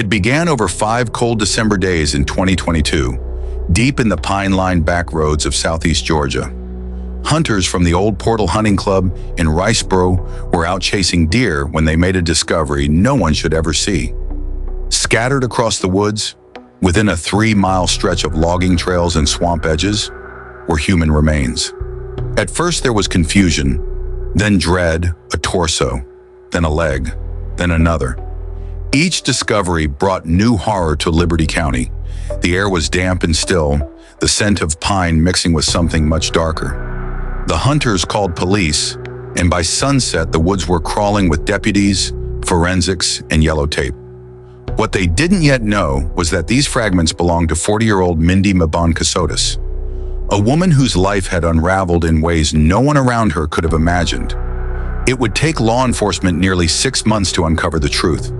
It began over 5 cold December days in 2022, deep in the pine-lined back roads of southeast Georgia. Hunters from the old Portal Hunting Club in Riceboro were out chasing deer when they made a discovery no one should ever see. Scattered across the woods, within a 3-mile stretch of logging trails and swamp edges, were human remains. At first there was confusion, then dread, a torso, then a leg, then another. Each discovery brought new horror to Liberty County. The air was damp and still, the scent of pine mixing with something much darker. The hunters called police, and by sunset the woods were crawling with deputies, forensics, and yellow tape. What they didn't yet know was that these fragments belonged to 40-year-old Mindi Mebane Kassotis, a woman whose life had unraveled in ways no one around her could have imagined. It would take law enforcement nearly 6 months to uncover the truth.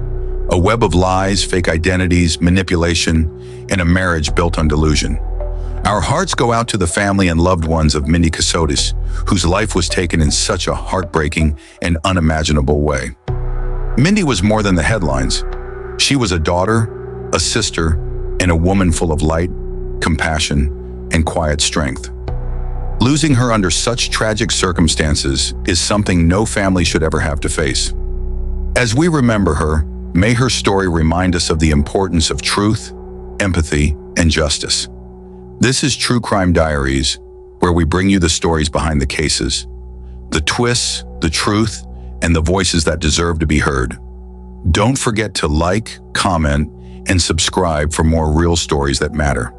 A web of lies, fake identities, manipulation, and a marriage built on delusion. Our hearts go out to the family and loved ones of Mindi Kassotis, whose life was taken in such a heartbreaking and unimaginable way. Mindi was more than the headlines. She was a daughter, a sister, and a woman full of light, compassion, and quiet strength. Losing her under such tragic circumstances is something no family should ever have to face. As we remember her, may her story remind us of the importance of truth, empathy, and justice. This is True Crime Diaries, where we bring you the stories behind the cases, the twists, the truth, and the voices that deserve to be heard. Don't forget to like, comment, and subscribe for more real stories that matter.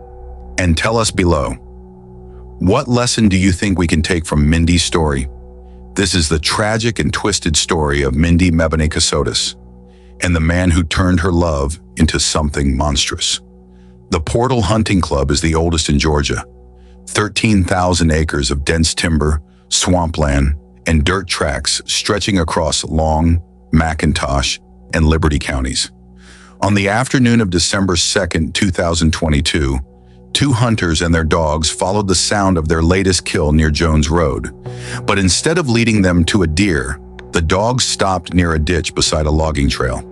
And tell us below, what lesson do you think we can take from Mindi's story? This is the tragic and twisted story of Mindi Mebane Kassotis, and the man who turned her love into something monstrous. The Portal Hunting Club is the oldest in Georgia. 13,000 acres of dense timber, swampland, and dirt tracks stretching across Long, McIntosh, and Liberty counties. On the afternoon of December 2nd, 2022, 2 hunters and their dogs followed the sound of their latest kill near Jones Road. But instead of leading them to a deer, the dogs stopped near a ditch beside a logging trail.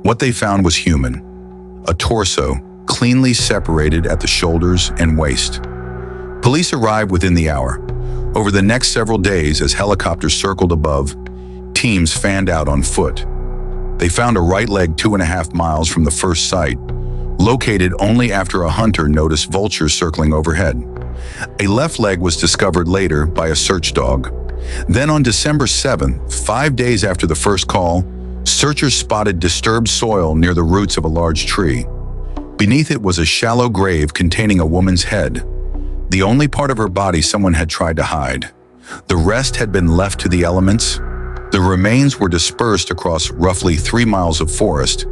What they found was human, a torso cleanly separated at the shoulders and waist. Police arrived within the hour. Over the next several days, as helicopters circled above, teams fanned out on foot. They found a right leg 2.5 miles from the first site, located only after a hunter noticed vultures circling overhead. A left leg was discovered later by a search dog. Then on December 7th, 5 days after the first call, searchers spotted disturbed soil near the roots of a large tree. Beneath it was a shallow grave containing a woman's head, the only part of her body someone had tried to hide. The rest had been left to the elements. The remains were dispersed across roughly 3 miles of forest,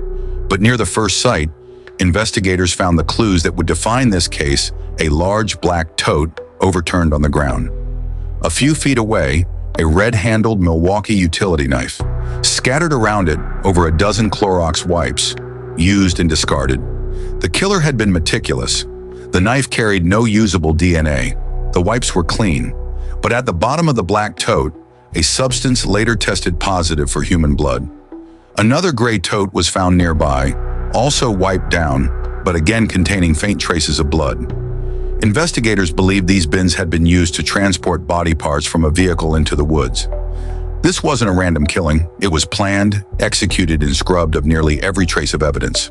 but near the first site, investigators found the clues that would define this case: a large black tote overturned on the ground. A few feet away, a red-handled Milwaukee utility knife. Scattered around it, over a dozen Clorox wipes, used and discarded. The killer had been meticulous. The knife carried no usable DNA. The wipes were clean. But at the bottom of the black tote, a substance later tested positive for human blood. Another gray tote was found nearby, also wiped down, but again containing faint traces of blood. Investigators believed these bins had been used to transport body parts from a vehicle into the woods. This wasn't a random killing. It was planned, executed, and scrubbed of nearly every trace of evidence.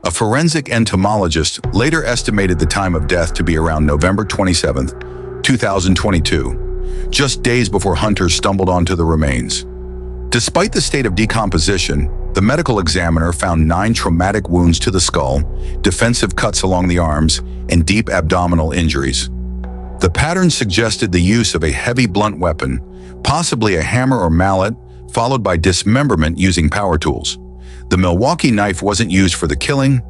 A forensic entomologist later estimated the time of death to be around November 27, 2022, just days before hunters stumbled onto the remains. Despite the state of decomposition, the medical examiner found 9 traumatic wounds to the skull, defensive cuts along the arms, and deep abdominal injuries. The pattern suggested the use of a heavy blunt weapon, possibly a hammer or mallet, followed by dismemberment using power tools. The Milwaukee knife wasn't used for the killing,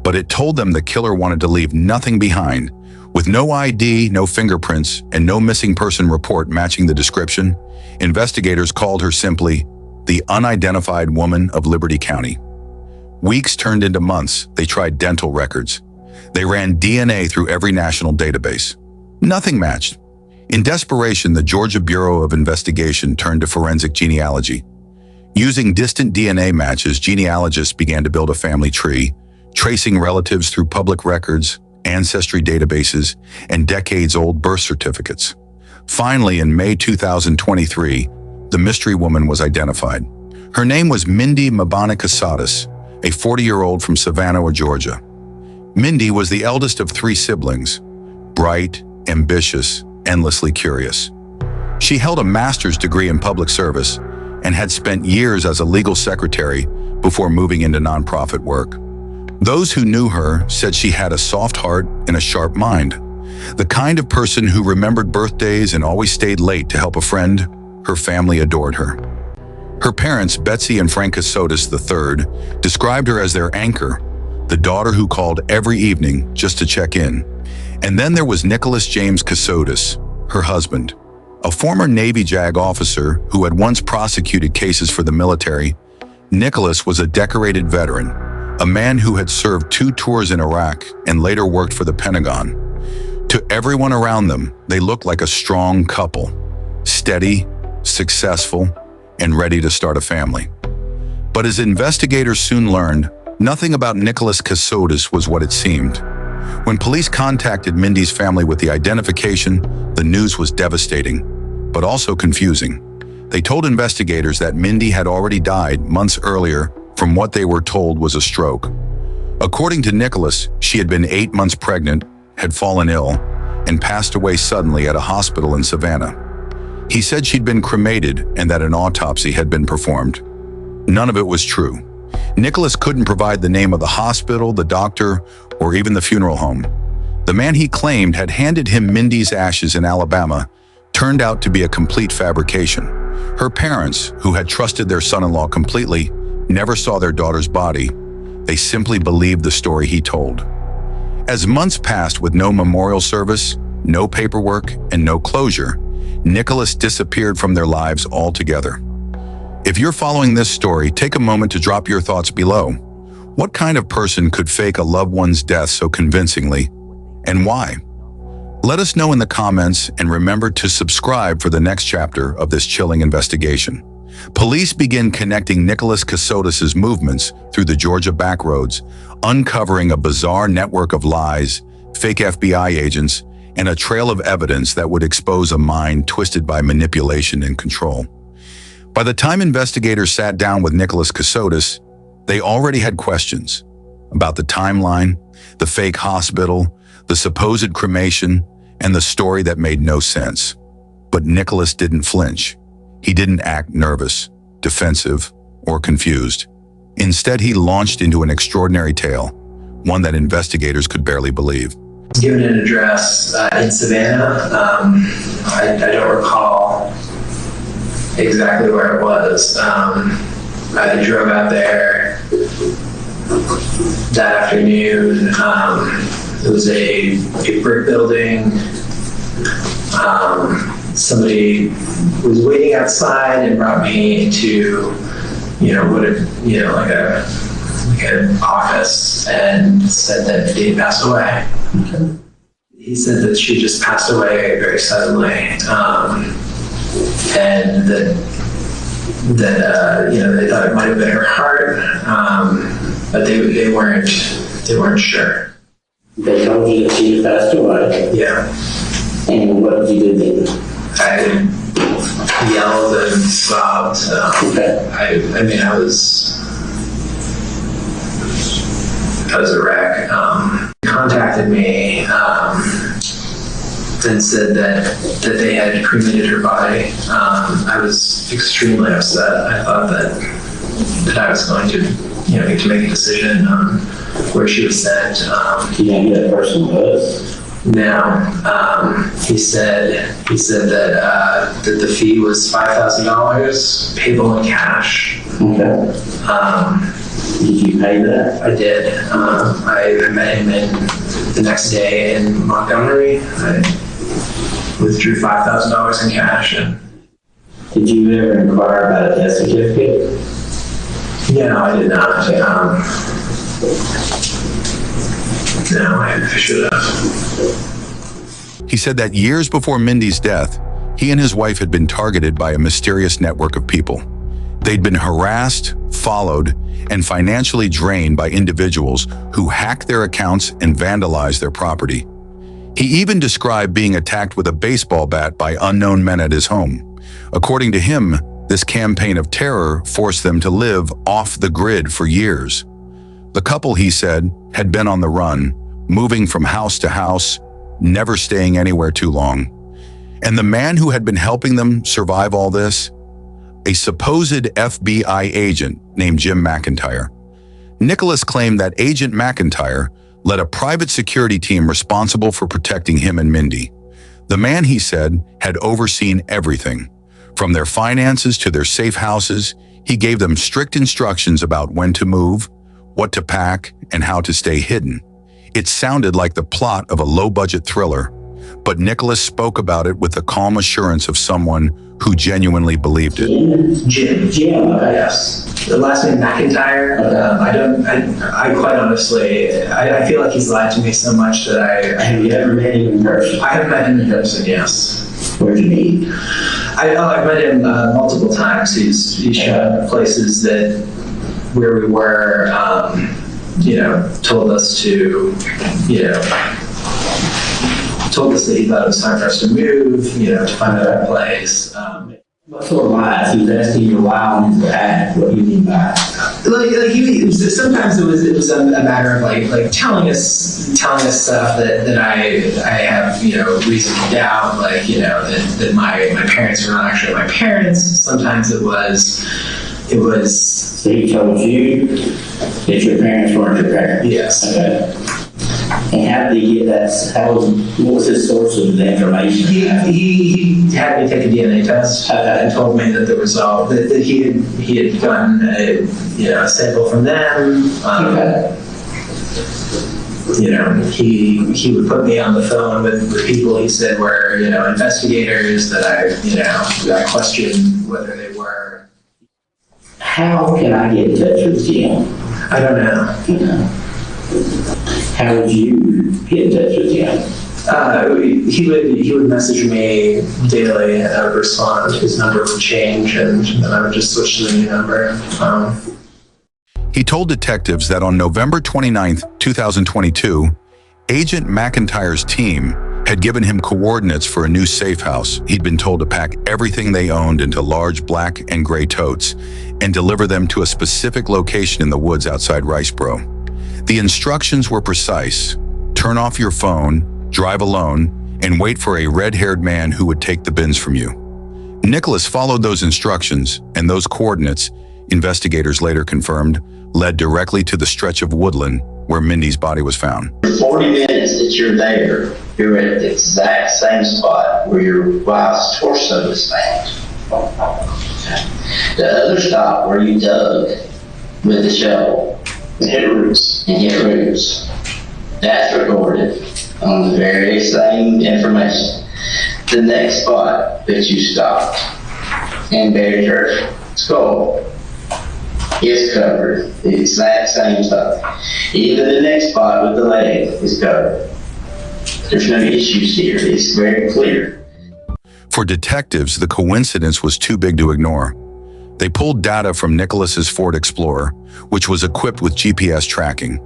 but it told them the killer wanted to leave nothing behind. With no ID, no fingerprints, and no missing person report matching the description, investigators called her simply the unidentified woman of Liberty County. Weeks turned into months. They tried dental records. They ran DNA through every national database. Nothing matched. In desperation, the Georgia Bureau of Investigation turned to forensic genealogy. Using distant DNA matches, genealogists began to build a family tree, tracing relatives through public records, ancestry databases, and decades-old birth certificates. Finally, in May 2023, the mystery woman was identified. Her name was Mindi Mebane Kassotis, a 40-year-old from Savannah, Georgia. Mindi was the eldest of 3 siblings, bright, ambitious, endlessly curious. She held a master's degree in public service and had spent years as a legal secretary before moving into nonprofit work. Those who knew her said she had a soft heart and a sharp mind, the kind of person who remembered birthdays and always stayed late to help a friend. Her family adored her. Her parents, Betsy and Frank Kassotis III, described her as their anchor, the daughter who called every evening just to check in. And then there was Nicholas James Kassotis, her husband, a former Navy JAG officer who had once prosecuted cases for the military. Nicholas was a decorated veteran, a man who had served 2 tours in Iraq and later worked for the Pentagon. To everyone around them, they looked like a strong couple, steady, successful, and ready to start a family. But as investigators soon learned, nothing about Nicholas Kassotis was what it seemed. When police contacted Mindi's family with the identification, the news was devastating, but also confusing. They told investigators that Mindi had already died months earlier from what they were told was a stroke. According to Nicholas, she had been 8 months pregnant, had fallen ill, and passed away suddenly at a hospital in Savannah. He said she'd been cremated and that an autopsy had been performed. None of it was true. Nicholas couldn't provide the name of the hospital, the doctor, or even the funeral home. The man he claimed had handed him Mindi's ashes in Alabama turned out to be a complete fabrication. Her parents, who had trusted their son-in-law completely, never saw their daughter's body. They simply believed the story he told. As months passed with no memorial service, no paperwork, and no closure, Nicholas disappeared from their lives altogether. If you're following this story, take a moment to drop your thoughts below. What kind of person could fake a loved one's death so convincingly, and why? Let us know in the comments, and remember to subscribe for the next chapter of this chilling investigation. Police begin connecting Nicholas Kassotis' movements through the Georgia backroads, uncovering a bizarre network of lies, fake FBI agents, and a trail of evidence that would expose a mind twisted by manipulation and control. By the time investigators sat down with Nicholas Kassotis, they already had questions about the timeline, the fake hospital, the supposed cremation, and the story that made no sense. But Nicholas didn't flinch. He didn't act nervous, defensive, or confused. Instead, he launched into an extraordinary tale, one that investigators could barely believe. Given an address in Savannah. I don't recall exactly where it was. I drove out there that afternoon. It was a brick building. Somebody was waiting outside and brought me into, like an office, and said that they had passed away. Okay. He said that she just passed away very suddenly, and that they thought it might have been her heart, but they weren't sure. They told you that she passed away. Yeah. And what did you do then? I yelled and sobbed. Okay. I was a wreck. Contacted me and said that they had cremated her body. I was extremely upset. I thought that I was going to, need to make a decision on where she was sent. Do you know who that person was? No. He said that the fee was $5,000 payable in cash. Okay. Did you pay that? I did. I met him the next day in Montgomery. I withdrew $5,000 in cash. Did you ever inquire about a death certificate? No, I did not. No, I should have. He said that years before Mindi's death, he and his wife had been targeted by a mysterious network of people. They'd been harassed, followed, and financially drained by individuals who hacked their accounts and vandalized their property. He even described being attacked with a baseball bat by unknown men at his home. According to him, this campaign of terror forced them to live off the grid for years. The couple, he said, had been on the run, moving from house to house, never staying anywhere too long. And the man who had been helping them survive all this? A supposed FBI agent named Jim McIntyre. Nicholas claimed that Agent McIntyre led a private security team responsible for protecting him and Mindi. The man, he said, had overseen everything. From their finances to their safe houses, he gave them strict instructions about when to move, what to pack, and how to stay hidden. It sounded like the plot of a low-budget thriller, but Nicholas spoke about it with the calm assurance of someone who genuinely believed it. Jim. Yes. The last name McIntyre. I quite honestly, I feel like he's lied to me so much that Have you ever met him in person? I have met him in person, yes. Where'd you meet? I've met him multiple times. He's shown places that where we were, told us to, told us that he thought it was time for us to move, to find a better place. What sort of lies? He was asking you to lie on his behalf. What do you mean by Sometimes it was a matter of like telling us stuff that I have reason to doubt, that my parents are not actually my parents. Sometimes it was. So he told you that your parents weren't your parents? Yes. Okay. And how did he get that? What was his source of the information? He had me take a DNA test and told me that the result that he had gotten a sample from them. He would put me on the phone with people he said were investigators that I questioned whether they were. How can I get in touch with him? I don't know. How would you get in touch with him? He would message me daily, and I would respond. His number would change, and then I would just switch to the new number. He told detectives that on November 29, 2022, Agent McIntyre's team had given him coordinates for a new safe house. He'd been told to pack everything they owned into large black and gray totes and deliver them to a specific location in the woods outside Riceboro. The instructions were precise. Turn off your phone, drive alone, and wait for a red-haired man who would take the bins from you. Nicholas followed those instructions, and those coordinates, investigators later confirmed, led directly to the stretch of woodland where Mindi's body was found. 40 minutes that you're there, you're at the exact same spot where your wife's torso was found. The other spot where you dug with the shovel and hit roots. That's recorded on the very same information. The next spot that you stopped and buried her skull is covered. The exact same stuff. Even the next spot with the leg is covered. There's no issues here. It's very clear. For detectives, the coincidence was too big to ignore. They pulled data from Nicholas's Ford Explorer, which was equipped with GPS tracking.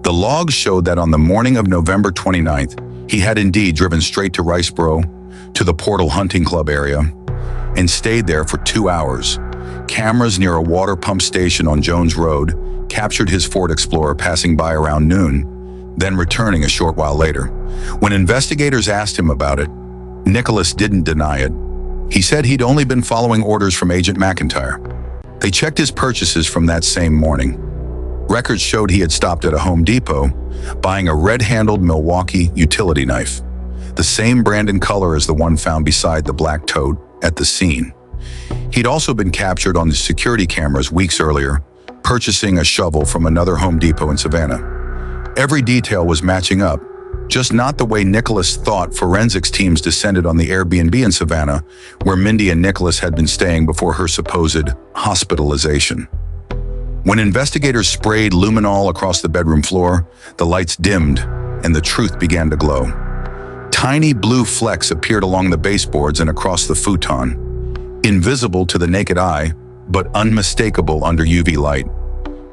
The logs showed that on the morning of November 29th, he had indeed driven straight to Riceboro, to the Portal Hunting Club area, and stayed there for 2 hours. Cameras near a water pump station on Jones Road captured his Ford Explorer passing by around noon, then returning a short while later. When investigators asked him about it, Nicholas didn't deny it. He said he'd only been following orders from Agent McIntyre. They checked his purchases from that same morning. Records showed he had stopped at a Home Depot, buying a red-handled Milwaukee utility knife, the same brand and color as the one found beside the black tote at the scene. He'd also been captured on the security cameras weeks earlier, purchasing a shovel from another Home Depot in Savannah. Every detail was matching up, just not the way Nicholas thought. Forensics teams descended on the Airbnb in Savannah, where Mindi and Nicholas had been staying before her supposed hospitalization. When investigators sprayed luminol across the bedroom floor, the lights dimmed and the truth began to glow. Tiny blue flecks appeared along the baseboards and across the futon. Invisible to the naked eye, but unmistakable under UV light.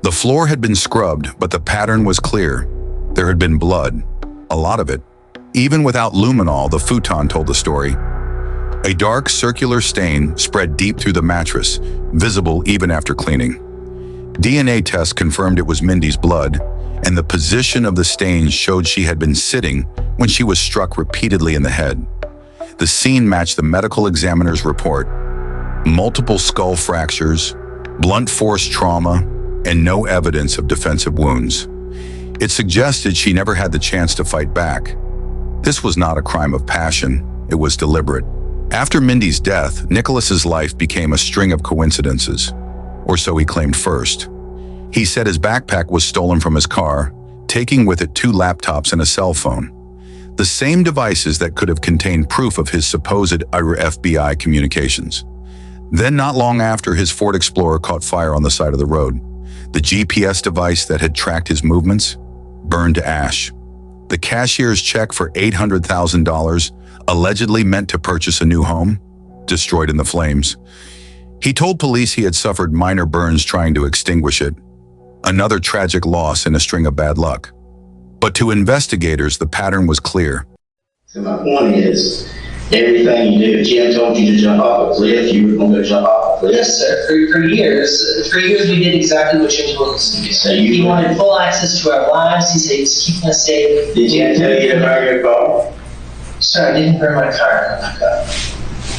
The floor had been scrubbed, but the pattern was clear. There had been blood, a lot of it. Even without luminol, the futon told the story. A dark circular stain spread deep through the mattress, visible even after cleaning. DNA tests confirmed it was Mindi's blood, and the position of the stains showed she had been sitting when she was struck repeatedly in the head. The scene matched the medical examiner's report. Multiple skull fractures, blunt force trauma, and no evidence of defensive wounds. It suggested she never had the chance to fight back. This was not a crime of passion, it was deliberate. After Mindi's death, Nicholas's life became a string of coincidences, or so he claimed first. He said his backpack was stolen from his car, taking with it 2 laptops and a cell phone. The same devices that could have contained proof of his supposed FBI communications. Then not long after, his Ford Explorer caught fire on the side of the road. The GPS device that had tracked his movements burned to ash. The cashier's check for $800,000, allegedly meant to purchase a new home, destroyed in the flames. He told police he had suffered minor burns trying to extinguish it. Another tragic loss in a string of bad luck. But to investigators, the pattern was clear. So my point is, everything you do, if Jim told you to jump off a cliff, you were going to jump off a cliff. Yes, sir. For years we did exactly what Jim told us to do. So He wanted full access to our lives. He said he was keeping us safe. Did Jim tell you to burn your car? Sir, I didn't burn my car.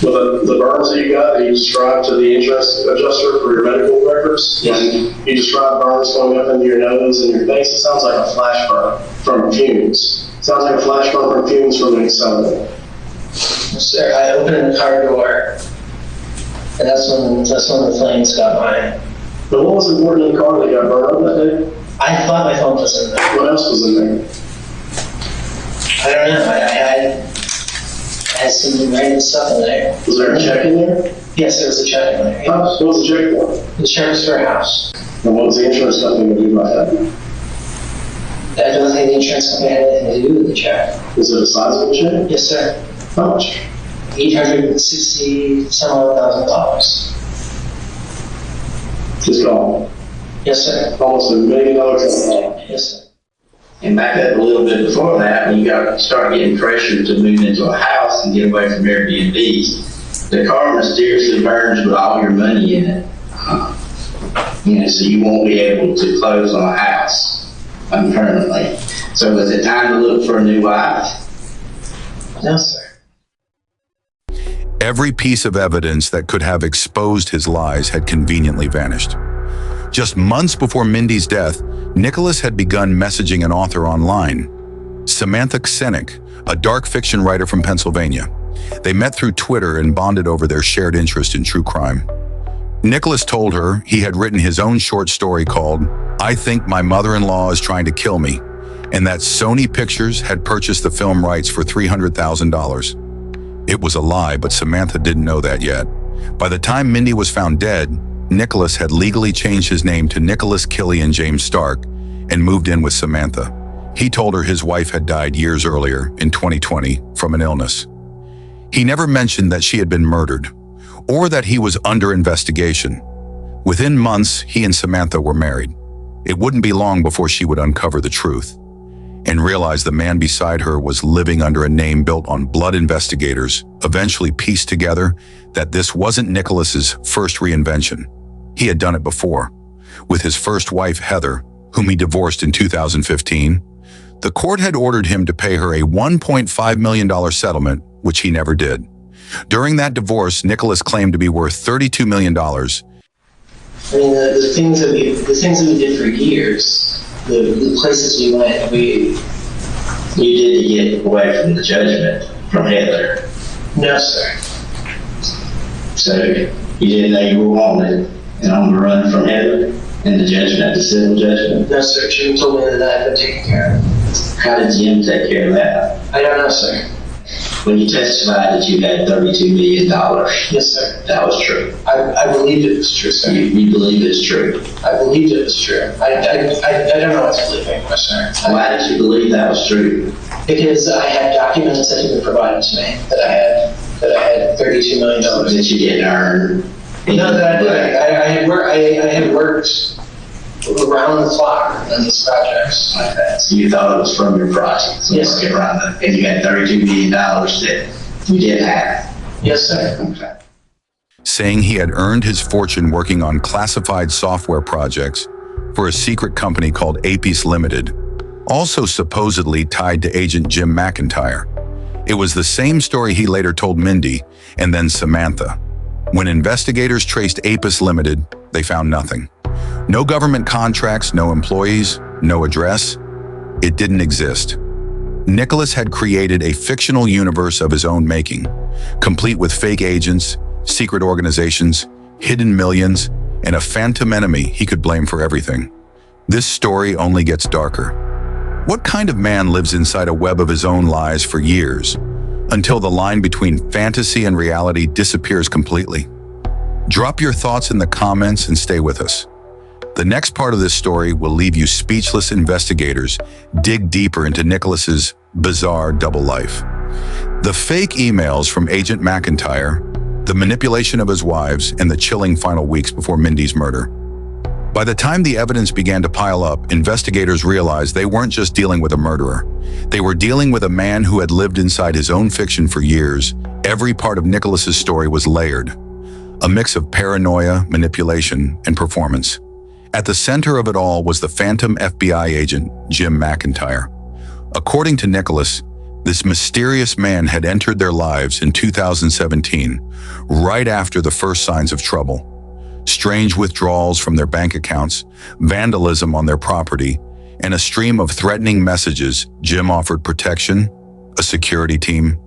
Well, the burns that you got, that you described to the interest adjuster for your medical records, Yes. you described burns going up into your nose and your face. It sounds like a flash burn from fumes. Sounds like a flash burn from fumes from an accelerator. Sir, I opened the car door, and that's when the flames got mine. But what was important in the car that got burned up that day? I thought my phone was in there. What else was in there? I don't know. I had some random stuff in there. Was there a check in there? Yes, there was a check in there. What was the check for? Insurance for a house. And what was the insurance company going to do about that? I don't think the insurance company had anything to do with the check. Is it a sizable check? Yes, sir. How much? $860,000. Just gone. Yes, sir. Almost $1 million. Yes, sir. And back up a little bit before that, when you start getting pressure to move into a house and get away from Airbnbs, the car mysteriously burns with all your money in it. So you won't be able to close on a house permanently. So was it time to look for a new wife? No, sir. Every piece of evidence that could have exposed his lies had conveniently vanished. Just months before Mindi's death, Nicholas had begun messaging an author online, Samantha Ksenick, a dark fiction writer from Pennsylvania. They met through Twitter and bonded over their shared interest in true crime. Nicholas told her he had written his own short story called "I Think My Mother-in-Law Is Trying to Kill Me," and that Sony Pictures had purchased the film rights for $300,000. It was a lie, but Samantha didn't know that yet. By the time Mindi was found dead, Nicholas had legally changed his name to Nicholas Killian James Stark and moved in with Samantha. He told her his wife had died years earlier, in 2020, from an illness. He never mentioned that she had been murdered, or that he was under investigation. Within months, he and Samantha were married. It wouldn't be long before she would uncover the truth and realize the man beside her was living under a name built on blood. Investigators eventually pieced together that this wasn't Nicholas's first reinvention. He had done it before, with his first wife, Heather, whom he divorced in 2015. The court had ordered him to pay her a $1.5 million settlement, which he never did. During that divorce, Nicholas claimed to be worth $32 million. I mean, the things that we did for years, the places we went, You did to get away from the judgment from Heather. no, sir. So you didn't know you were wanted and on the run from Heather and the judgment, the civil judgment. No, sir. Jim told me that I'd been taken care of. How did Jim take care of that? I don't know, sir. When you testified that you had $32 million, Yes, sir. that was true. I believed it was true, sir. You believe it's true. I believed it was true. I don't know what to believe anymore, sir. Why did you believe that was true? Because I had documents that had been provided to me that I had $32 million. That you didn't earn. No, that I did. I had worked around the clock on these projects like that. So you thought it was from your project? So Yes. get around that. And you had $32 million that you did have? Yes, sir. Okay. saying he had earned his fortune working on classified software projects for a secret company called Apis Limited, also supposedly tied to agent Jim McIntyre. It was the same story he later told Mindi and then Samantha. When investigators traced Apis Limited, they found nothing. No government contracts, no employees, no address. It didn't exist. Nicholas had created a fictional universe of his own making, complete with fake agents, secret organizations, hidden millions, and a phantom enemy he could blame for everything. This story only gets darker. What kind of man lives inside a web of his own lies for years, until the line between fantasy and reality disappears completely? Drop your thoughts in the comments and stay with us. The next part of this story will leave you speechless. Investigators dig deeper into Nicholas's bizarre double life. The fake emails from Agent McIntyre, the manipulation of his wives, and the chilling final weeks before Mindi's murder. By the time the evidence began to pile up, investigators realized they weren't just dealing with a murderer. They were dealing with a man who had lived inside his own fiction for years. Every part of Nicholas's story was layered, a mix of paranoia, manipulation, and performance. At the center of it all was the phantom FBI agent, Jim McIntyre. According to Nicholas, this mysterious man had entered their lives in 2017, right after the first signs of trouble. Strange withdrawals from their bank accounts, vandalism on their property, and a stream of threatening messages. Jim offered protection, a security team,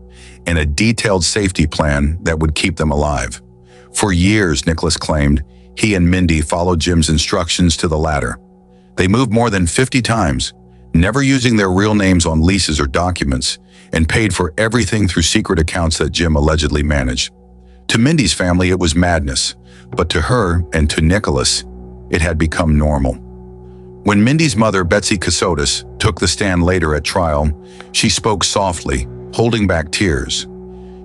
and a detailed safety plan that would keep them alive. For years, Nicholas claimed, he and Mindi followed Jim's instructions to the latter. They moved more than 50 times, never using their real names on leases or documents, and paid for everything through secret accounts that Jim allegedly managed. To Mindi's family, it was madness, but to her and to Nicholas, it had become normal. When Mindi's mother, Mindi Kassotis, took the stand later at trial, she spoke softly, holding back tears.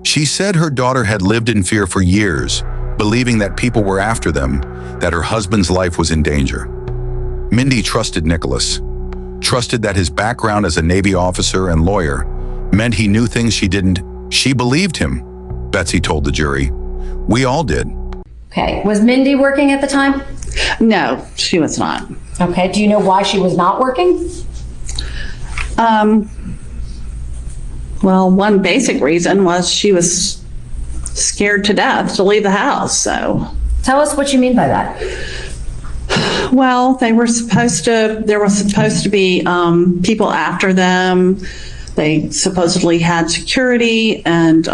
She said her daughter had lived in fear for years, believing that people were after them, that her husband's life was in danger. Mindi trusted Nicholas, trusted that his background as a Navy officer and lawyer meant he knew things she didn't. She believed him, Betsy told the jury. We all did. Okay. Was Mindi working at the time? No, she was not. Okay. Do you know why she was not working? Well, one basic reason was she was scared to death to leave the house, so. Tell us what you mean by that. Well, there was supposed to be people after them. They supposedly had security, and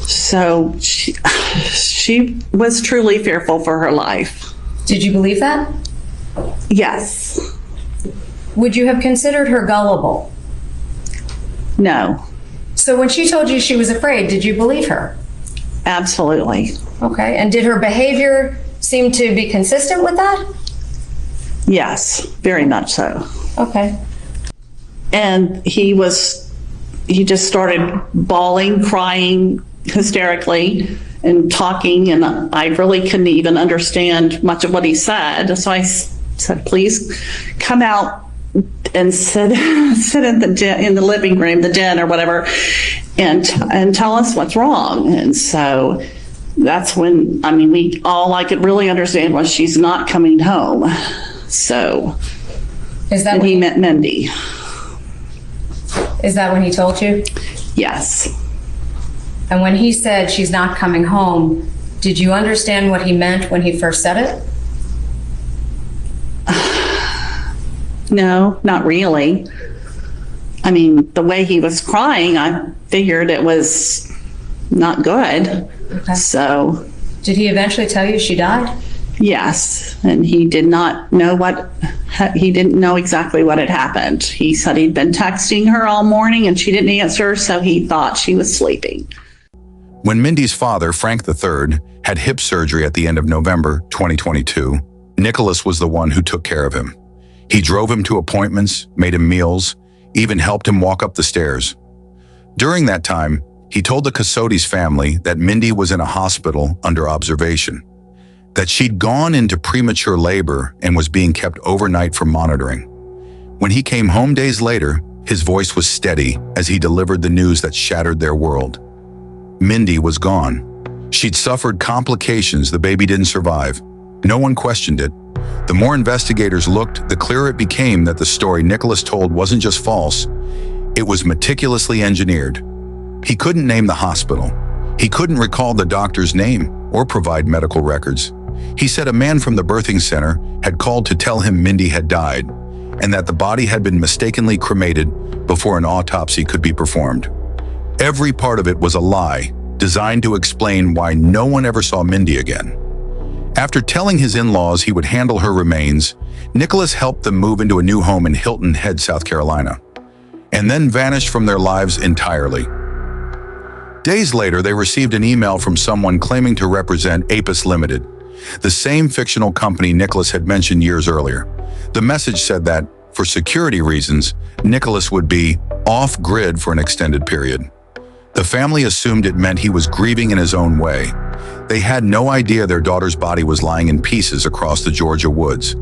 so she was truly fearful for her life. Did you believe that? Yes. Would you have considered her gullible? No. So when she told you she was afraid, did you believe her? Absolutely. Okay. And did her behavior seem to be consistent with that? Yes, very much so. Okay. And he just started bawling, crying hysterically, and talking, and I really couldn't even understand much of what he said. So I said, please come out and sit in the living room, the den or whatever, and tell us what's wrong. And so that's when, all I could really understand was she's not coming home. So, Is that and when he met Mindi. Is that when he told you? Yes. And when he said she's not coming home, did you understand what he meant when he first said it? No, not really. The way he was crying, I figured it was not good. Okay. So, Did he eventually tell you she died? yes, and he did not know he didn't know exactly what had happened. He said he'd been texting her all morning and she didn't answer, so he thought she was sleeping. When Mindi's father, Frank III, had hip surgery at the end of November 2022, Nicholas was the one who took care of him. He drove him to appointments, made him meals, even helped him walk up the stairs. During that time, He told the Kassotis family that Mindi was in a hospital under observation, that she'd gone into premature labor and was being kept overnight for monitoring. When he came home days later, his voice was steady as he delivered the news that shattered their world. Mindi was gone. She'd suffered complications. The baby didn't survive. No one questioned it. The more investigators looked, the clearer it became that the story Nicholas told wasn't just false, it was meticulously engineered. He couldn't name the hospital. He couldn't recall the doctor's name or provide medical records. He said a man from the birthing center had called to tell him Mindi had died and that the body had been mistakenly cremated before an autopsy could be performed. Every part of it was a lie, designed to explain why no one ever saw Mindi again. After telling his in-laws he would handle her remains, Nicholas helped them move into a new home in Hilton Head, South Carolina, and then vanished from their lives entirely. Days later, they received an email from someone claiming to represent Apis Limited, the same fictional company Nicholas had mentioned years earlier. The message said that, for security reasons, Nicholas would be off-grid for an extended period. The family assumed it meant he was grieving in his own way. They had no idea their daughter's body was lying in pieces across the Georgia woods.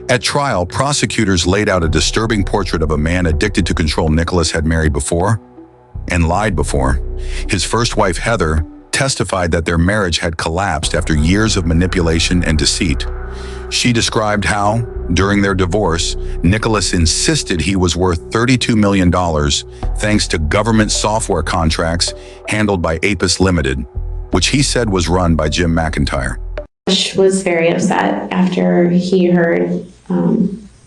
At trial, prosecutors laid out a disturbing portrait of a man addicted to control Nicholas had married before and lied before. His first wife, Heather, testified that their marriage had collapsed after years of manipulation and deceit. She described how, during their divorce, Nicholas insisted he was worth $32 million thanks to government software contracts handled by Apis Limited, which he said was run by Jim McIntyre. Bush was very upset after he heard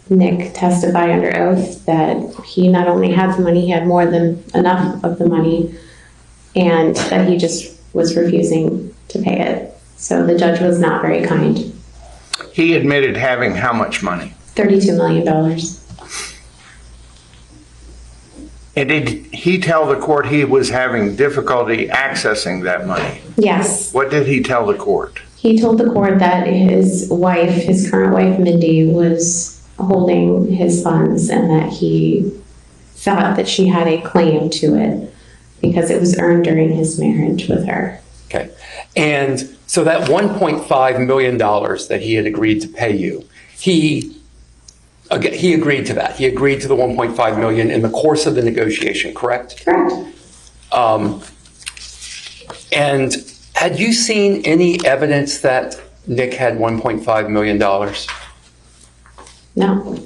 Nick testify under oath that he not only had the money, he had more than enough of the money, and that he just was refusing to pay it. So the judge was not very kind. He admitted having how much money? $32 million. And did he tell the court he was having difficulty accessing that money? Yes. What did he tell the court? He told the court that his wife, his current wife, Mindi, was holding his funds and that he thought that she had a claim to it because it was earned during his marriage with her. Okay. And so that $1.5 million that he had agreed to pay you, he agreed to that. He agreed to the $1.5 million in the course of the negotiation, correct? Correct. And had you seen any evidence that Nick had $1.5 million? No.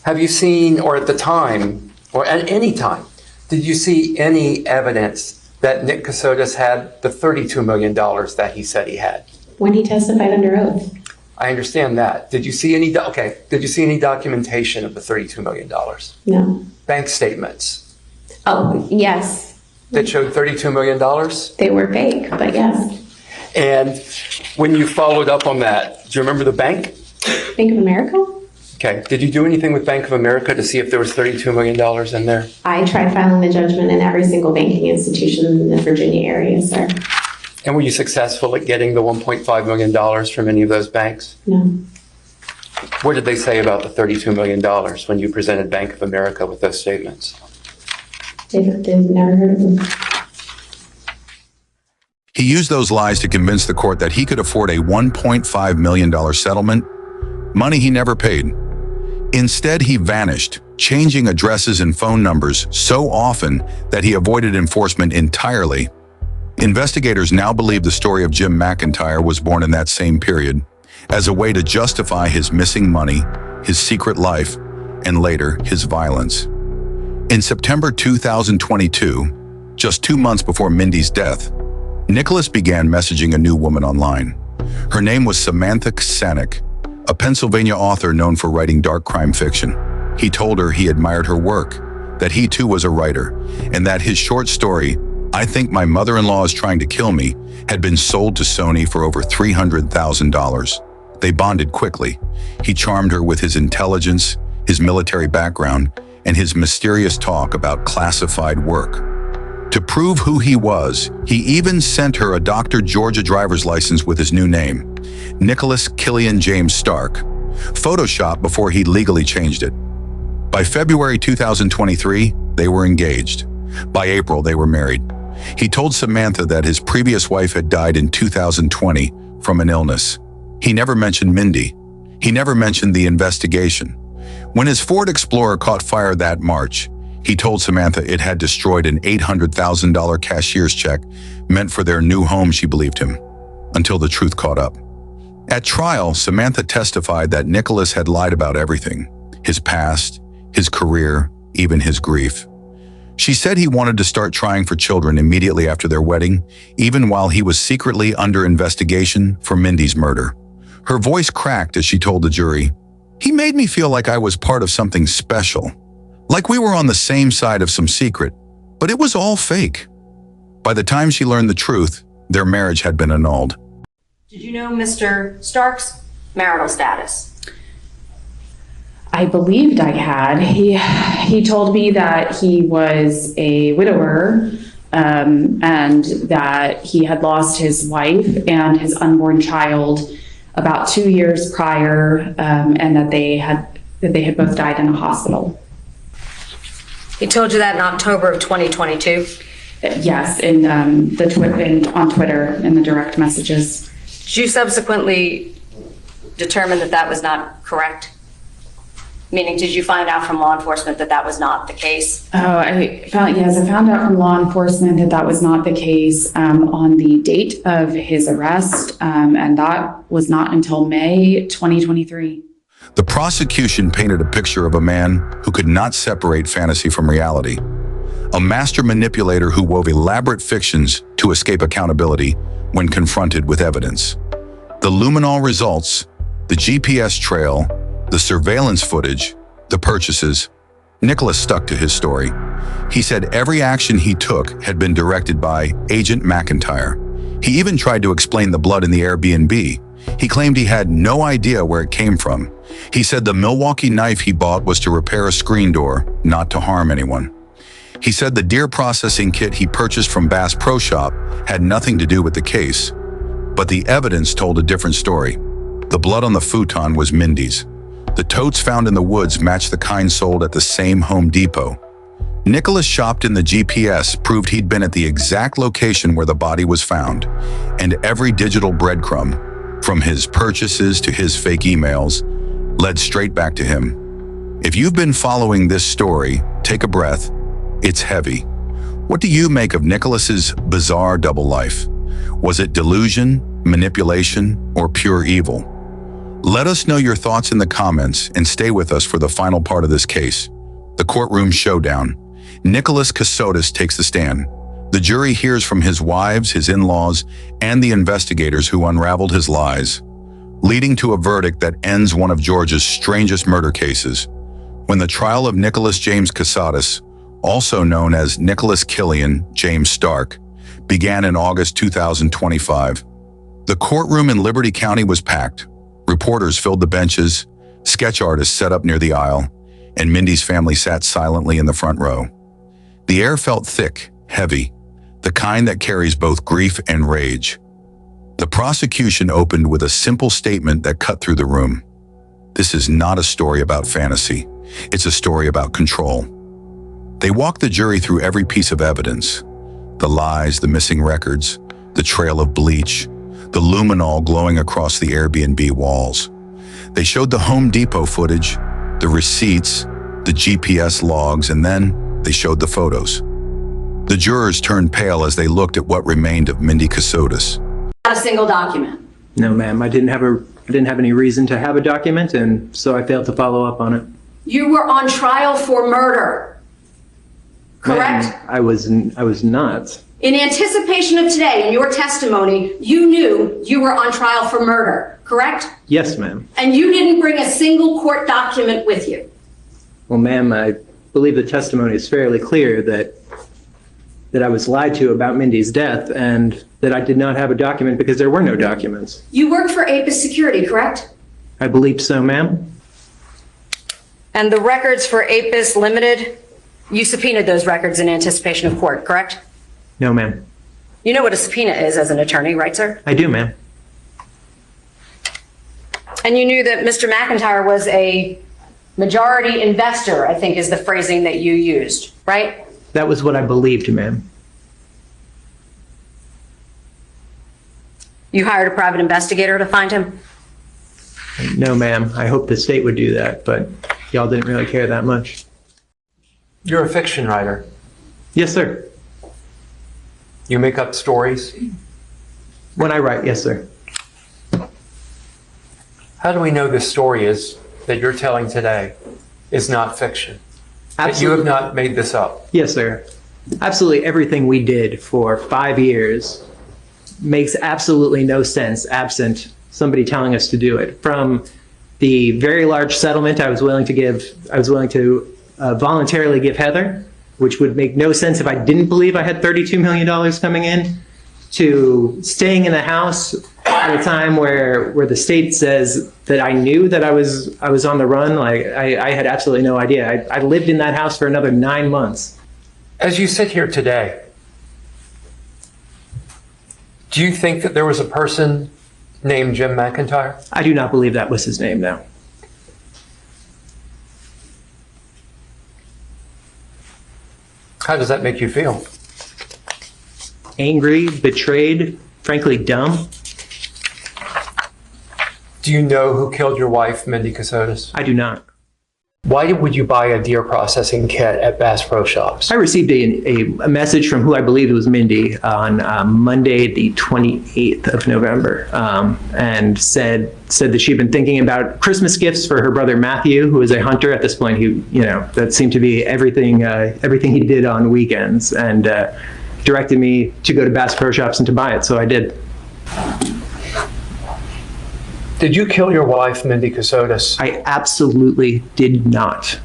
Have you seen, or at the time, or at any time, did you see any evidence that Nick Kassotis had the $32 million that he said he had? When he testified under oath. I understand that. Did you see any, did you see any documentation of the $32 million? No. Bank statements? Oh, yes. That showed $32 million? They were fake, but yes. And when you followed up on that, do you remember the bank? Bank of America? Okay. Did you do anything with Bank of America to see if there was $32 million in there? I tried filing the judgment in every single banking institution in the Virginia area, sir. And were you successful at getting the $1.5 million from any of those banks? No. What did they say about the $32 million when you presented Bank of America with those statements? They've never heard of them. He used those lies to convince the court that he could afford a $1.5 million settlement, money he never paid. Instead, he vanished, changing addresses and phone numbers so often that he avoided enforcement entirely. Investigators now believe the story of Jim McIntyre was born in that same period as a way to justify his missing money, his secret life, and later, his violence. In September 2022, just 2 months before Mindi's death, Nicholas began messaging a new woman online. Her name was Samantha Kassanik, a Pennsylvania author known for writing dark crime fiction. He told her he admired her work, that he too was a writer, and that his short story, I Think My Mother-in-Law Is Trying to Kill Me, had been sold to Sony for over $300,000. They bonded quickly. He charmed her with his intelligence, his military background, and his mysterious talk about classified work. To prove who he was, he even sent her a Dr. Georgia driver's license with his new name, Nicholas Killian James Stark, photoshopped before he legally changed it. By February 2023, they were engaged. By April, they were married. He told Samantha that his previous wife had died in 2020 from an illness. He never mentioned Mindi. He never mentioned the investigation. When his Ford Explorer caught fire that March, he told Samantha it had destroyed an $800,000 cashier's check meant for their new home. She believed him, until the truth caught up. At trial, Samantha testified that Nicholas had lied about everything: his past, his career, even his grief. She said he wanted to start trying for children immediately after their wedding, even while he was secretly under investigation for Mindi's murder. Her voice cracked as she told the jury, "He made me feel like I was part of something special, like we were on the same side of some secret, but it was all fake." By the time she learned the truth, their marriage had been annulled. Did you know Mr. Stark's marital status? I believed I had. He told me that he was a widower, and that he had lost his wife and his unborn child about 2 years prior, and that they had both died in a hospital. He told you that in October of 2022? Yes, on Twitter in the direct messages. Did you subsequently determine that that was not correct? Meaning, did you find out from law enforcement that that was not the case? Oh, I found out from law enforcement that that was not the case on the date of his arrest, and that was not until May 2023. The prosecution painted a picture of a man who could not separate fantasy from reality, a master manipulator who wove elaborate fictions to escape accountability when confronted with evidence. The luminol results, the GPS trail, the surveillance footage, the purchases. Nicholas stuck to his story. He said every action he took had been directed by Agent McIntyre. He even tried to explain the blood in the Airbnb. He claimed he had no idea where it came from. He said the Milwaukee knife he bought was to repair a screen door, not to harm anyone. He said the deer processing kit he purchased from Bass Pro Shop had nothing to do with the case. But the evidence told a different story. The blood on the futon was Mindi's. The totes found in the woods matched the kind sold at the same Home Depot. Nicholas shopped in the GPS proved he'd been at the exact location where the body was found, and every digital breadcrumb, from his purchases to his fake emails, led straight back to him. If you've been following this story, take a breath. It's heavy. What do you make of Nicholas's bizarre double life? Was it delusion, manipulation, or pure evil? Let us know your thoughts in the comments and stay with us for the final part of this case. The courtroom showdown. Mindi Kassotis takes the stand. The jury hears from his wives, his in-laws, and the investigators who unraveled his lies, leading to a verdict that ends one of Georgia's strangest murder cases. When the trial of Nicholas James Kassotis, also known as Nicholas Killian James Stark, began in August 2025. The courtroom in Liberty County was packed. Reporters filled the benches, sketch artists set up near the aisle, and Mindi's family sat silently in the front row. The air felt thick, heavy, the kind that carries both grief and rage. The prosecution opened with a simple statement that cut through the room. This is not a story about fantasy. It's a story about control. They walked the jury through every piece of evidence: the lies, the missing records, the trail of bleach, the luminol glowing across the Airbnb walls. They showed the Home Depot footage, the receipts, the GPS logs, and then they showed the photos. The jurors turned pale as they looked at what remained of Mindi Kassotis. Not a single document. No, ma'am. I didn't have any reason to have a document, and so I failed to follow up on it. You were on trial for murder, correct? Ma'am, I was not. In anticipation of today, in your testimony, you knew you were on trial for murder, correct? Yes, ma'am. And you didn't bring a single court document with you. Well, ma'am, I believe the testimony is fairly clear that I was lied to about Mindi's death and that I did not have a document because there were no documents. You worked for Apis Security, correct? I believe so, ma'am. And the records for Apis Limited, you subpoenaed those records in anticipation of court, correct? No, ma'am. You know what a subpoena is as an attorney, right, sir? I do, ma'am. And you knew that Mr. McIntyre was a majority investor, I think is the phrasing that you used, right? That was what I believed, ma'am. You hired a private investigator to find him? No, ma'am. I hope the state would do that, but y'all didn't really care that much. You're a fiction writer. Yes, sir. You make up stories. When I write, yes, sir. How do we know this story is that you're telling today is not fiction? That you have not made this up? Yes, sir. Absolutely everything we did for 5 years makes absolutely no sense absent somebody telling us to do it. From the very large settlement I was willing to voluntarily give Heather, which would make no sense if I didn't believe I had $32 million coming in, to staying in the house at a time where the state says that I knew that I was on the run. Like I had absolutely no idea. I lived in that house for another 9 months. As you sit here today, do you think that there was a person named Jim McIntyre? I do not believe that was his name, no. How does that make you feel? Angry, betrayed, frankly dumb. Do you know who killed your wife, Mindi Kassotis? I do not. Why would you buy a deer processing kit at Bass Pro Shops? I received a message from who I believed was Mindi on Monday, the 28th of November, and said that she'd been thinking about Christmas gifts for her brother Matthew, who is a hunter at this point. That seemed to be everything he did on weekends, and directed me to go to Bass Pro Shops and to buy it. So I did. Did you kill your wife, Mindi Kassotis? I absolutely did not.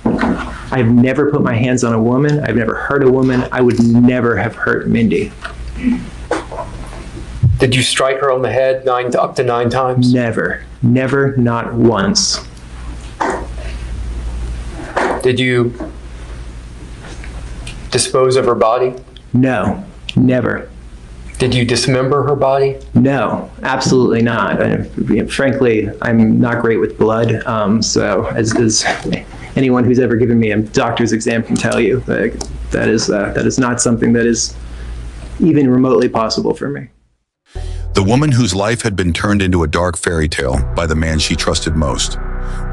I've never put my hands on a woman. I've never hurt a woman. I would never have hurt Mindi. Did you strike her on the head up to 9 times? Never. Never, not once. Did you dispose of her body? No, never. Did you dismember her body? No, absolutely not. Frankly, I'm not great with blood. So as anyone who's ever given me a doctor's exam can tell you, that is not something that is even remotely possible for me. The woman whose life had been turned into a dark fairy tale by the man she trusted most.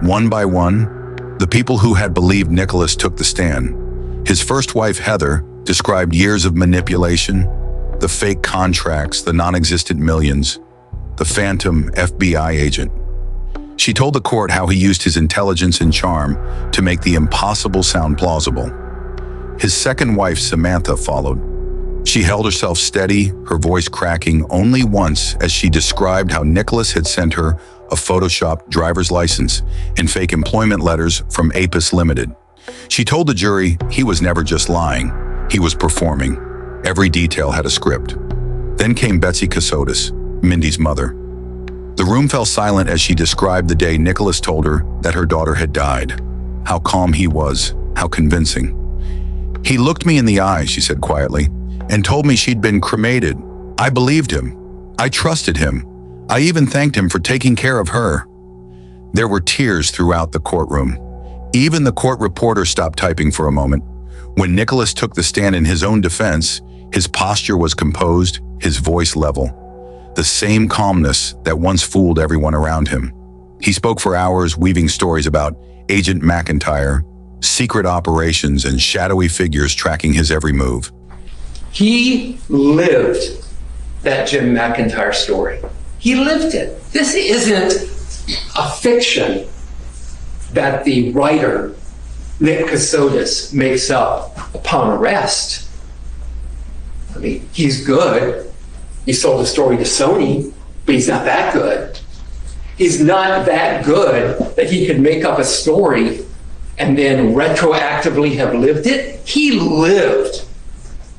One by one, the people who had believed Nicholas took the stand. His first wife, Heather, described years of manipulation, the fake contracts, the non-existent millions, the phantom FBI agent. She told the court how he used his intelligence and charm to make the impossible sound plausible. His second wife, Samantha, followed. She held herself steady, her voice cracking only once as she described how Nicholas had sent her a Photoshopped driver's license and fake employment letters from Apis Limited. She told the jury he was never just lying, he was performing. Every detail had a script. Then came Betsy Kassotis, Mindi's mother. The room fell silent as she described the day Nicholas told her that her daughter had died. How calm he was, how convincing. He looked me in the eye, she said quietly, and told me she'd been cremated. I believed him. I trusted him. I even thanked him for taking care of her. There were tears throughout the courtroom. Even the court reporter stopped typing for a moment. When Nicholas took the stand in his own defense, his posture was composed, his voice level. The same calmness that once fooled everyone around him. He spoke for hours, weaving stories about Agent McIntyre, secret operations, and shadowy figures tracking his every move. He lived that Jim McIntyre story. He lived it. This isn't a fiction that the writer, Nick Kassotis, makes up upon arrest. I mean, he's good. He sold a story to Sony, but he's not that good. He's not that good that he could make up a story and then retroactively have lived it. He lived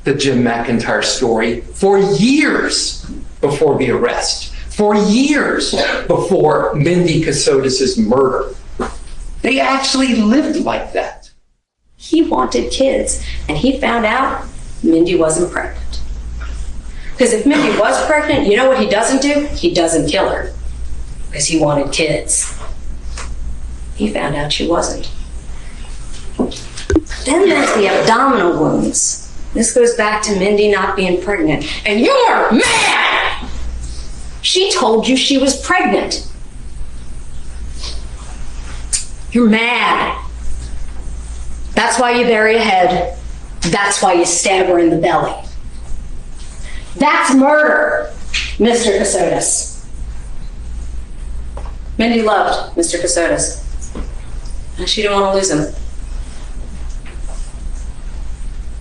the Jim McIntyre story for years before the arrest, for years before Mindi Kassotis' murder. They actually lived like that. He wanted kids, and he found out Mindi wasn't pregnant. Because if Mindi was pregnant, you know what he doesn't do? He doesn't kill her, because he wanted kids. He found out she wasn't. Then there's the abdominal wounds. This goes back to Mindi not being pregnant. And you're mad! She told you she was pregnant. You're mad. That's why you bury a head. That's why you stab her in the belly. That's murder, Mr. Kassotis. Mindi loved Mr. Kassotis, and she didn't want to lose him.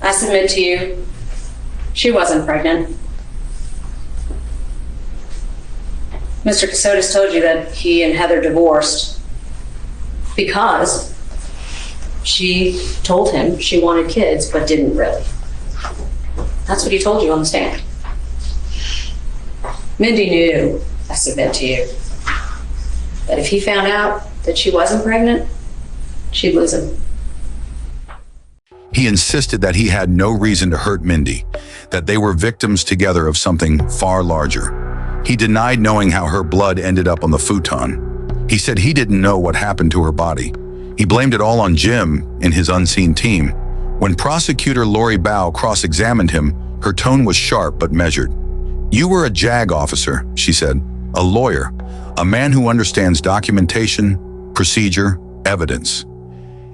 I submit to you, she wasn't pregnant. Mr. Kassotis told you that he and Heather divorced because she told him she wanted kids, but didn't really. That's what he told you on the stand. Mindi knew, I submit to you, that if he found out that she wasn't pregnant, she'd lose him. He insisted that he had no reason to hurt Mindi, that they were victims together of something far larger. He denied knowing how her blood ended up on the futon. He said he didn't know what happened to her body. He blamed it all on Jim and his unseen team. When prosecutor Lori Bow cross-examined him, her tone was sharp but measured. "You were a JAG officer," she said, "a lawyer, a man who understands documentation, procedure, evidence.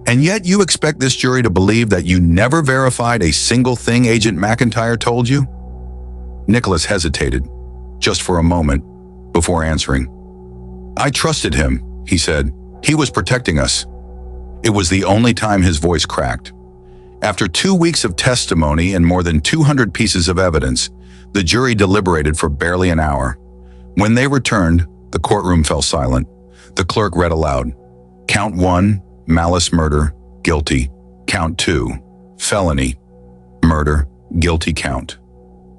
And yet you expect this jury to believe that you never verified a single thing Agent McIntyre told you?" Nicholas hesitated, just for a moment, before answering. "I trusted him," he said. "He was protecting us." It was the only time his voice cracked. After 2 weeks of testimony and more than 200 pieces of evidence, the jury deliberated for barely an hour. When they returned, the courtroom fell silent. The clerk read aloud, "Count 1, malice murder, guilty. Count 2, felony, murder, guilty count.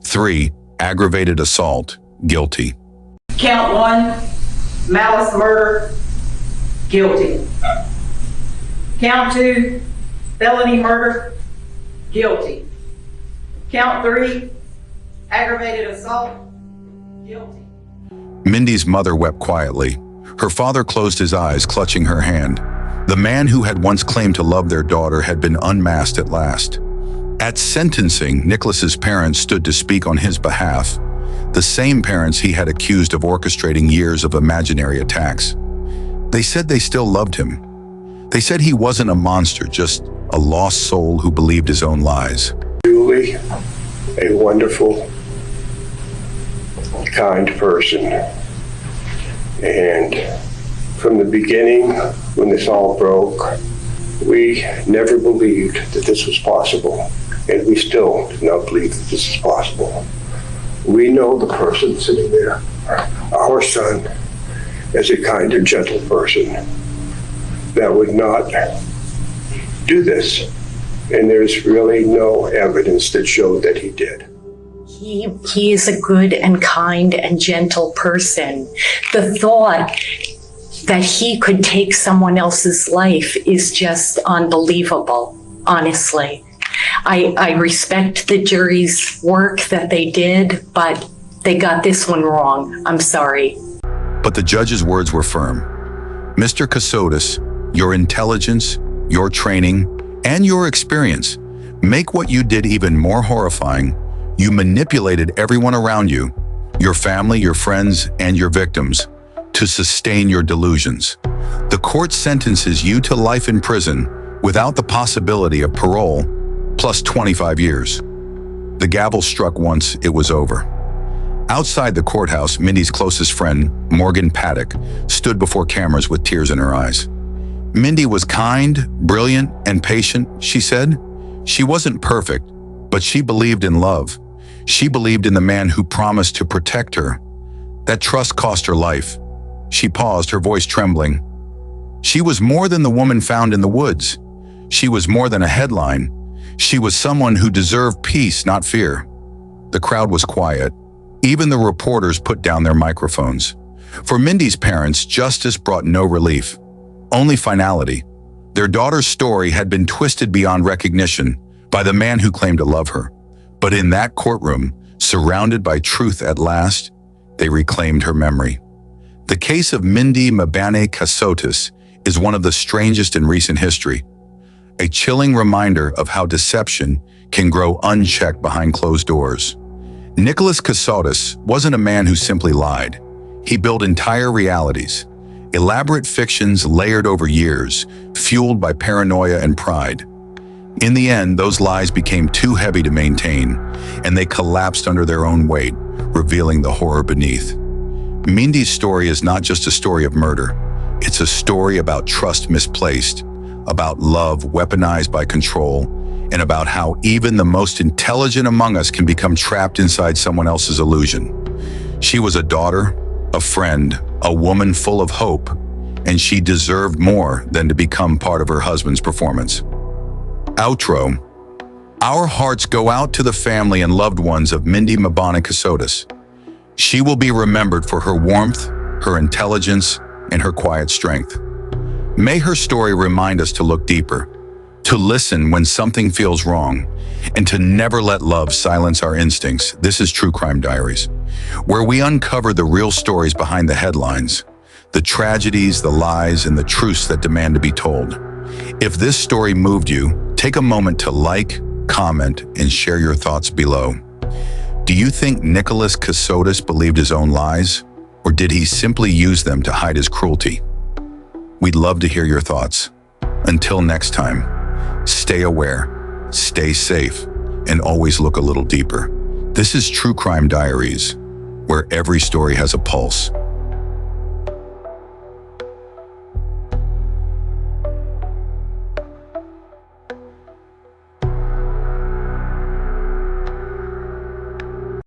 3, aggravated assault, guilty. Count 1, malice murder, guilty. Count 2, felony murder, guilty. Count 3, aggravated assault, guilty." Mindi's mother wept quietly. Her father closed his eyes, clutching her hand. The man who had once claimed to love their daughter had been unmasked at last. At sentencing, Nicholas's parents stood to speak on his behalf, the same parents he had accused of orchestrating years of imaginary attacks. They said they still loved him. They said he wasn't a monster, just a lost soul who believed his own lies. Truly a wonderful, kind person. And from the beginning, when this all broke, we never believed that this was possible. And we still do not believe that this is possible. We know the person sitting there, our son, as a kind and gentle person that would not do this. And there's really no evidence that showed that he did. He is a good and kind and gentle person. The thought that he could take someone else's life is just unbelievable, honestly. I respect the jury's work that they did, but they got this one wrong. I'm sorry. But the judge's words were firm. "Mr. Kassotis, your intelligence, your training, and your experience make what you did even more horrifying. You manipulated everyone around you, your family, your friends, and your victims, to sustain your delusions. The court sentences you to life in prison without the possibility of parole, plus 25 years. The gavel struck once it was over. Outside the courthouse, Mindi's closest friend, Morgan Paddock, stood before cameras with tears in her eyes. Mindi was kind, brilliant, and patient, she said. She wasn't perfect, but she believed in love. She believed in the man who promised to protect her. That trust cost her life. She paused, her voice trembling. She was more than the woman found in the woods. She was more than a headline. She was someone who deserved peace, not fear. The crowd was quiet. Even the reporters put down their microphones. For Mindi's parents, justice brought no relief, only finality. Their daughter's story had been twisted beyond recognition by the man who claimed to love her. But in that courtroom, surrounded by truth at last, they reclaimed her memory. The case of Mindi Mebane Kassotis is one of the strangest in recent history, a chilling reminder of how deception can grow unchecked behind closed doors. Nicholas Kassotis wasn't a man who simply lied. He built entire realities, elaborate fictions layered over years, fueled by paranoia and pride. In the end, those lies became too heavy to maintain, and they collapsed under their own weight, revealing the horror beneath. Mindi's story is not just a story of murder. It's a story about trust misplaced, about love weaponized by control, and about how even the most intelligent among us can become trapped inside someone else's illusion. She was a daughter, a friend, a woman full of hope, and she deserved more than to become part of her husband's performance. Outro. Our hearts go out to the family and loved ones of Mindi Mebane Kassotis. She will be remembered for her warmth, her intelligence, and her quiet strength. May her story remind us to look deeper, to listen when something feels wrong, and to never let love silence our instincts. This is True Crime Diaries, where we uncover the real stories behind the headlines, the tragedies, the lies, and the truths that demand to be told. If this story moved you, take a moment to like, comment, and share your thoughts below. Do you think Nicholas Kassotis believed his own lies, or did he simply use them to hide his cruelty? We'd love to hear your thoughts. Until next time, stay aware, stay safe, and always look a little deeper. This is True Crime Diaries, where every story has a pulse.